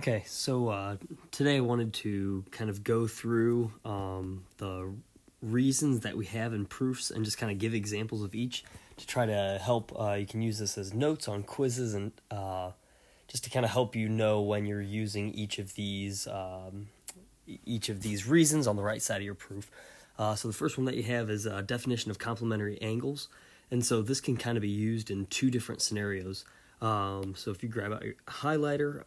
Okay, so today I wanted to kind of go through the reasons that we have in proofs and just kind of give examples of each to try to help. You can use this as notes on quizzes and just to kind of help you know when you're using each of these reasons on the right side of your proof. So the first one that you have is a definition of complementary angles, and so this can kind of be used in two different scenarios. So if you grab out your highlighter,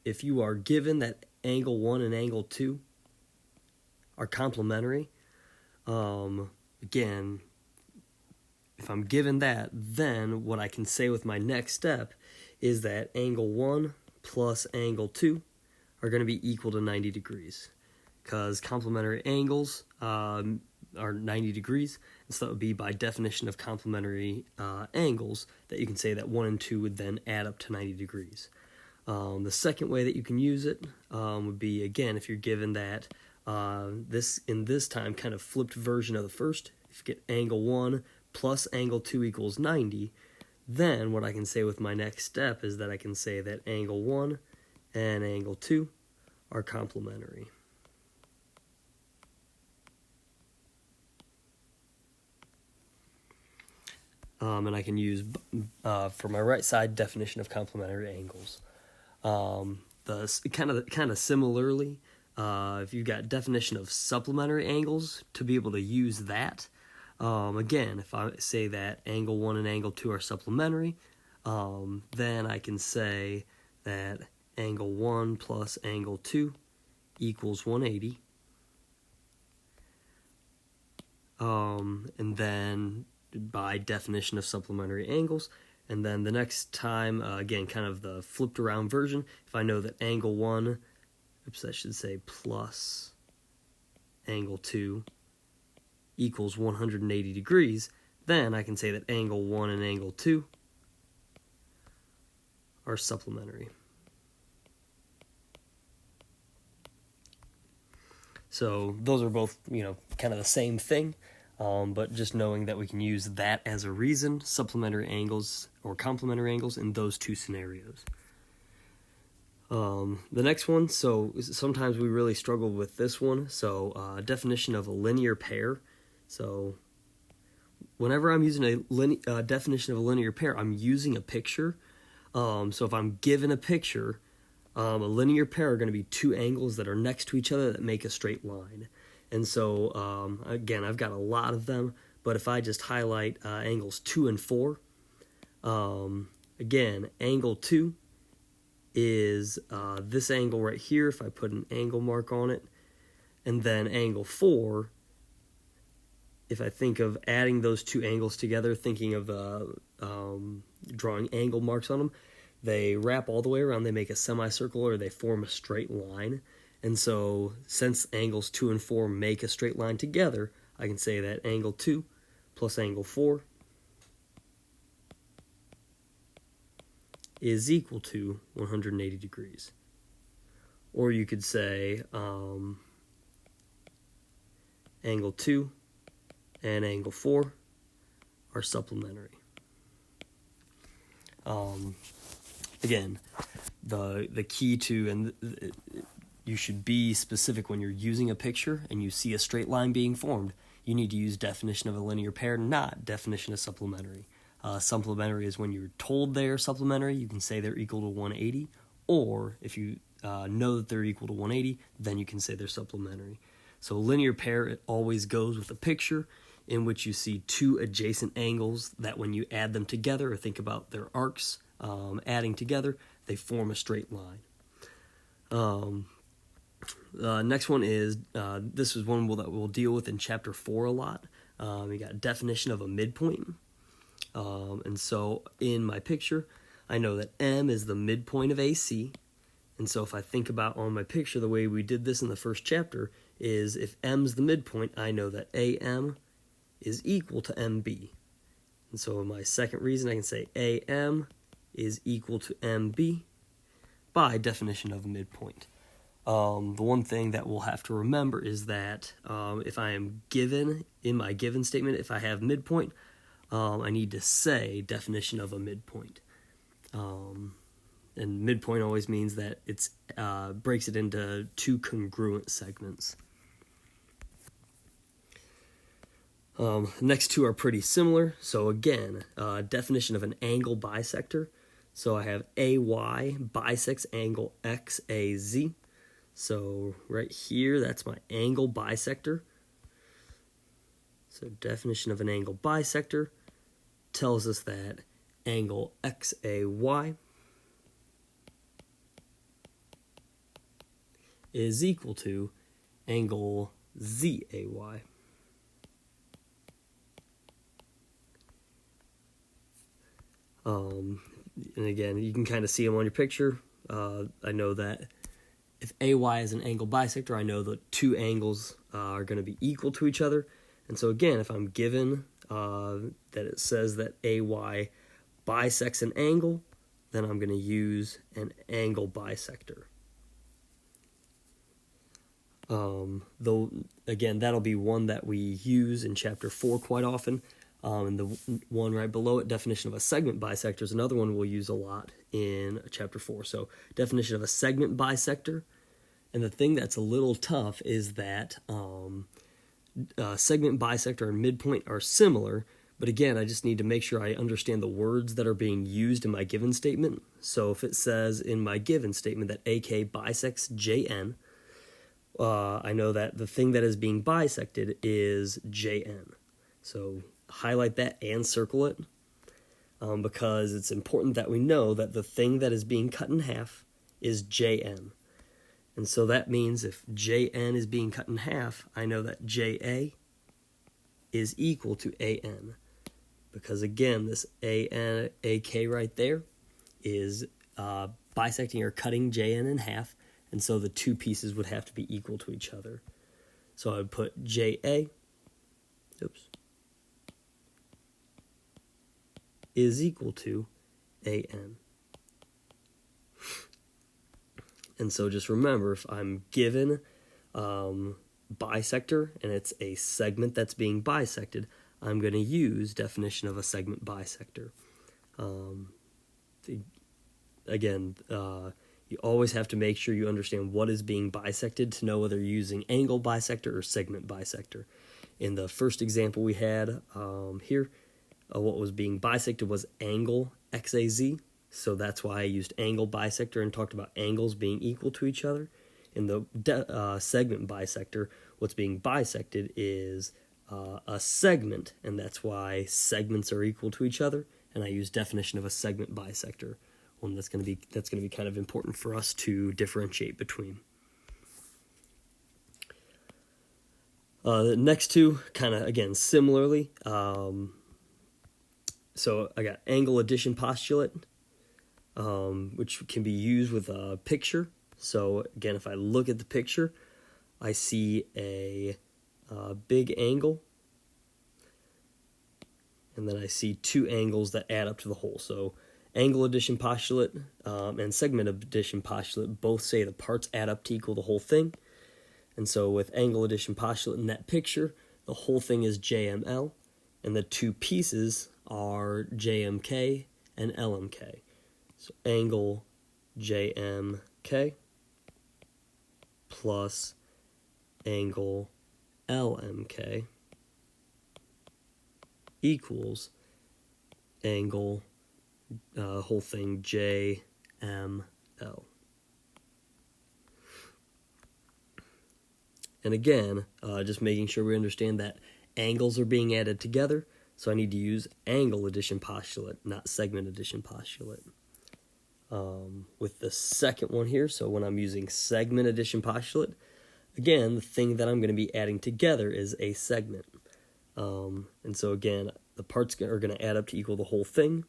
if you are given that angle 1 and angle 2 are complementary, again, if I'm given that, then what I can say with my next step is that angle 1 plus angle 2 are going to be equal to 90 degrees, because complementary angles are 90 degrees, and so that would be by definition of complementary angles that you can say that 1 and 2 would then add up to 90 degrees. The second way that you can use it would be, again, if you're given that this time kind of flipped version of the first, if you get angle 1 plus angle 2 equals 90, then what I can say with my next step is that I can say that angle 1 and angle 2 are complementary. And I can use, for my right side, definition of complementary angles. The kind of similarly, if you've got definition of supplementary angles, to be able to use that, again, if I say that angle 1 and angle 2 are supplementary, then I can say that angle 1 plus angle 2 equals 180. And then by definition of supplementary angles, and then the next time, again, kind of the flipped around version, if I know that angle 1, I should say plus angle 2 equals 180 degrees, then I can say that angle 1 and angle 2 are supplementary. So those are both, kind of the same thing. But just knowing that we can use that as a reason, supplementary angles or complementary angles in those two scenarios. The next one, so sometimes we really struggle with this one. So definition of a linear pair. So whenever I'm using a definition of a linear pair, I'm using a picture. So if I'm given a picture, a linear pair are going to be two angles that are next to each other that make a straight line. And so, again, I've got a lot of them, but if I just highlight angles 2 and 4, again, angle 2 is this angle right here, if I put an angle mark on it, and then angle 4, if I think of adding those two angles together, thinking of drawing angle marks on them, they wrap all the way around, they make a semicircle, or they form a straight line. And so, since angles 2 and 4 make a straight line together, I can say that angle 2 plus angle 4 is equal to 180 degrees. Or you could say angle 2 and angle 4 are supplementary. Again, the key to, you should be specific when you're using a picture and you see a straight line being formed. You need to use definition of a linear pair, not definition of supplementary. Supplementary is when you're told they're supplementary, you can say they're equal to 180, or if you know that they're equal to 180, then you can say they're supplementary. So linear pair, it always goes with a picture in which you see two adjacent angles that when you add them together, or think about their arcs adding together, they form a straight line. Next one is, this is one that we'll deal with in Chapter 4 a lot. We got definition of a midpoint. And so in my picture, I know that M is the midpoint of AC. And so if I think about on my picture, the way we did this in the first chapter is if M's the midpoint, I know that AM is equal to MB. And so in my second reason, I can say AM is equal to MB by definition of a midpoint. The one thing that we'll have to remember is that if I am given, in my given statement, if I have midpoint, I need to say definition of a midpoint. And midpoint always means that it's breaks it into two congruent segments. Next two are pretty similar. So again, definition of an angle bisector. So I have AY bisects angle XAZ. So right here, that's my angle bisector. So definition of an angle bisector tells us that angle XAY is equal to angle ZAY. And again, you can kind of see them on your picture. I know that if AY is an angle bisector, I know the two angles are going to be equal to each other. And so again, if I'm given that it says that AY bisects an angle, then I'm going to use an angle bisector. Though, again, that'll be one that we use in Chapter 4 quite often. And the one right below it, definition of a segment bisector, is another one we'll use a lot in Chapter 4. So definition of a segment bisector. And the thing that's a little tough is that segment bisector and midpoint are similar, but again, I just need to make sure I understand the words that are being used in my given statement. So if it says in my given statement that AK bisects JN, I know that the thing that is being bisected is JN. So highlight that and circle it, because it's important that we know that the thing that is being cut in half is JN. And so that means if JN is being cut in half, I know that JA is equal to AN. Because again, this AN, AK right there is bisecting or cutting JN in half, and so the two pieces would have to be equal to each other. So I would put JA, is equal to AN. And so just remember, if I'm given bisector and it's a segment that's being bisected, I'm going to use definition of a segment bisector. Again, you always have to make sure you understand what is being bisected to know whether you're using angle bisector or segment bisector. In the first example we had here, what was being bisected was angle XAZ. So that's why I used angle bisector and talked about angles being equal to each other. In the segment bisector, what's being bisected is a segment, and that's why segments are equal to each other. And I use definition of a segment bisector, one that's going to be kind of important for us to differentiate between. The next two, kind of again similarly. So I got angle addition postulate, which can be used with a picture. So again, if I look at the picture, I see a big angle, and then I see two angles that add up to the whole. So angle addition postulate and segment addition postulate both say the parts add up to equal the whole thing. And so with angle addition postulate in that picture, the whole thing is JML, and the two pieces are JMK and LMK. So angle JMK plus angle LMK equals angle whole thing JML. And again, just making sure we understand that angles are being added together, so I need to use angle addition postulate, not segment addition postulate. With the second one here, so when I'm using segment addition postulate, again, the thing that I'm going to be adding together is a segment. And so again, the parts are going to add up to equal the whole thing.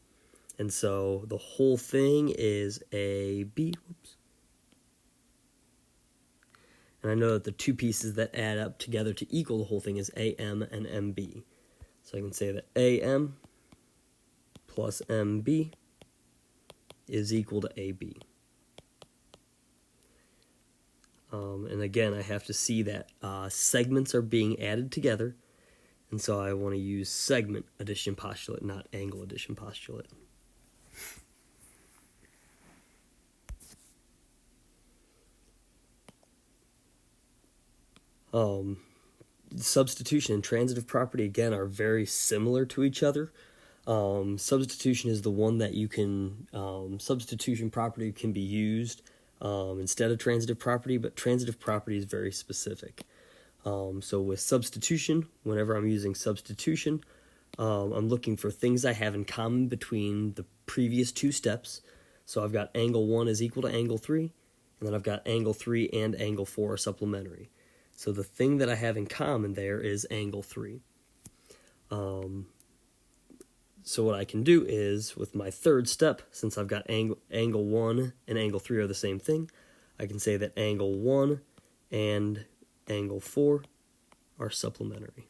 And so the whole thing is AB. And I know that the two pieces that add up together to equal the whole thing is AM and MB. So I can say that AM plus MB is equal to AB. And again, I have to see that segments are being added together, and so I want to use segment addition postulate, not angle addition postulate. Substitution and transitive property, again, are very similar to each other. Substitution is the one that you can, substitution property can be used instead of transitive property, but transitive property is very specific. So with substitution, whenever I'm using substitution, I'm looking for things I have in common between the previous two steps. So I've got angle 1 is equal to angle 3, and then I've got angle 3 and angle 4 are supplementary. So the thing that I have in common there is angle 3. So what I can do is, with my third step, since I've got angle 1 and angle 3 are the same thing, I can say that angle 1 and angle 4 are supplementary.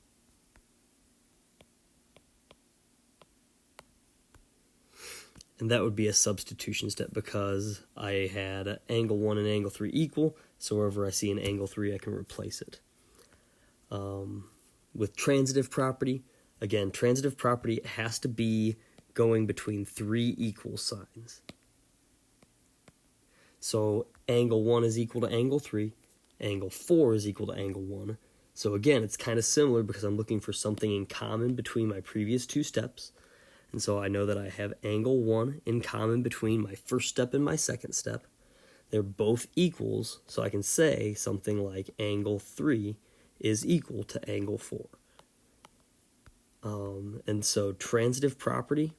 And that would be a substitution step because I had angle 1 and angle 3 equal, so wherever I see an angle 3, I can replace it. With transitive property, again, transitive property has to be going between 3 equal signs. So angle 1 is equal to angle 3, angle 4 is equal to angle 1. So again, it's kind of similar because I'm looking for something in common between my previous two steps. And so I know that I have angle 1 in common between my first step and my second step. They're both equals, so I can say something like angle 3 is equal to angle 4. And so transitive property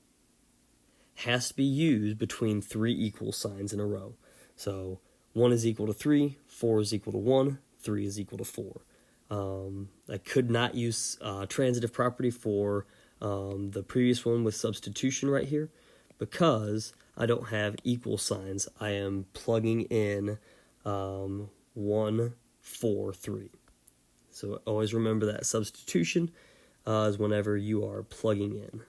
has to be used between 3 equal signs in a row. So 1 is equal to 3, 4 is equal to 1, 3 is equal to 4. I could not use transitive property for the previous one with substitution right here because I don't have equal signs. I am plugging in 1, 4, 3. So always remember that substitution is whenever you are plugging in.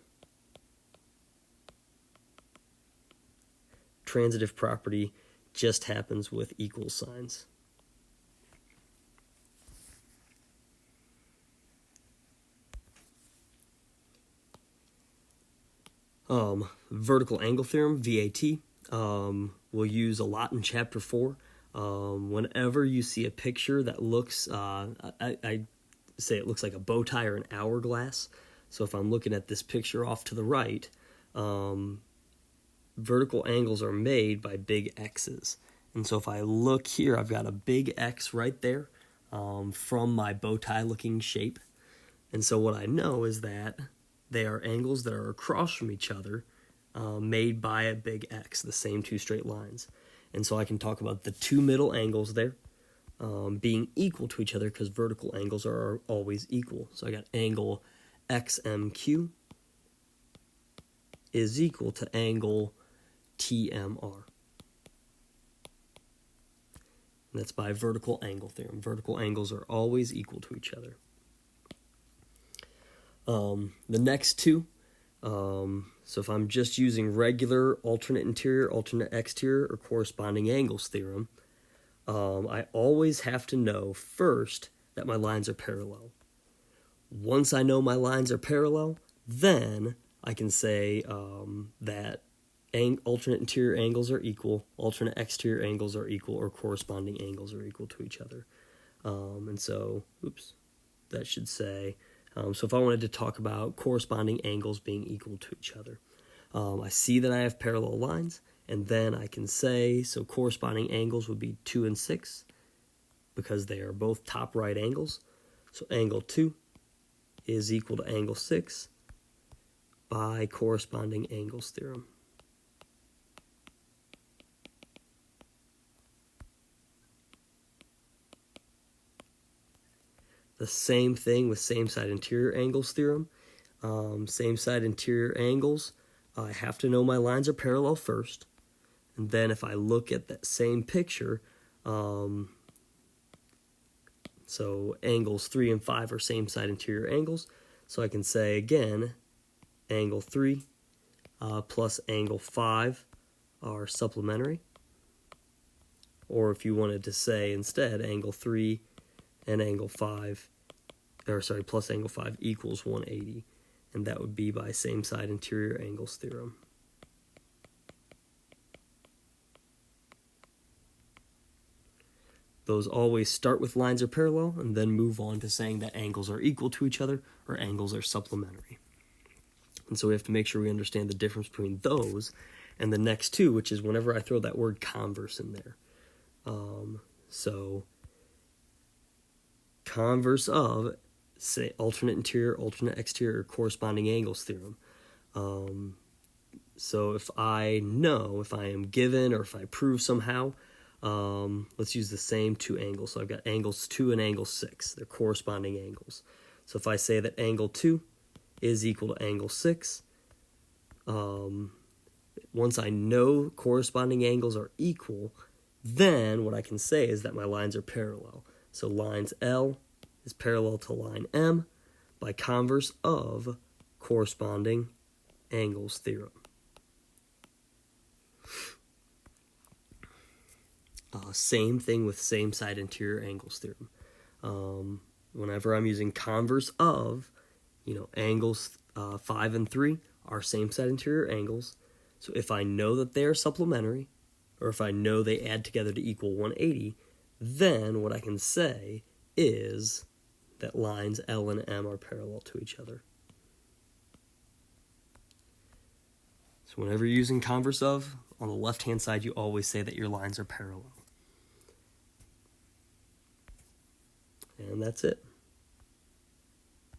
Transitive property just happens with equal signs. Vertical angle theorem, VAT, we'll use a lot in chapter 4. Whenever you see a picture that looks, I say it looks like a bow tie or an hourglass. So if I'm looking at this picture off to the right, vertical angles are made by big X's. And so if I look here, I've got a big X right there from my bow tie looking shape. And so what I know is that they are angles that are across from each other made by a big X, the same two straight lines. And so I can talk about the two middle angles there being equal to each other because vertical angles are always equal. So I got angle XMQ is equal to angle TMR. And that's by vertical angle theorem. Vertical angles are always equal to each other. The next two, so if I'm just using regular alternate interior, alternate exterior, or corresponding angles theorem, I always have to know first that my lines are parallel. Once I know my lines are parallel, then I can say that alternate interior angles are equal, alternate exterior angles are equal, or corresponding angles are equal to each other. And so, that should say, so if I wanted to talk about corresponding angles being equal to each other, I see that I have parallel lines, and then I can say, so corresponding angles would be 2 and 6, because they are both top right angles. So angle 2 is equal to angle 6 by corresponding angles theorem. The same thing with same side interior angles theorem. Same side interior angles, I have to know my lines are parallel first. And then if I look at that same picture, so angles 3 and 5 are same side interior angles. So I can say again, angle 3 plus angle 5 are supplementary. Or if you wanted to say instead, angle 3 and angle 5, plus angle 5 equals 180. And that would be by same side interior angles theorem. those always start with lines are parallel and then move on to saying that angles are equal to each other or angles are supplementary. And so we have to make sure we understand the difference between those and the next two, which is whenever I throw that word converse in there. So converse of, say, alternate interior, alternate exterior, corresponding angles theorem. So if I know, if I am given, or if I prove somehow, let's use the same two angles. So I've got angles 2 and angle 6. They're corresponding angles. So if I say that angle 2 is equal to angle 6, once I know corresponding angles are equal, then what I can say is that my lines are parallel. So lines L is parallel to line M by converse of corresponding angles theorem. Same thing with same side interior angles theorem. Whenever I'm using converse of, angles 5 and 3 are same side interior angles. So if I know that they are supplementary, or if I know they add together to equal 180, then what I can say is that lines L and M are parallel to each other. So whenever you're using converse of, on the left-hand side, you always say that your lines are parallel. And that's it.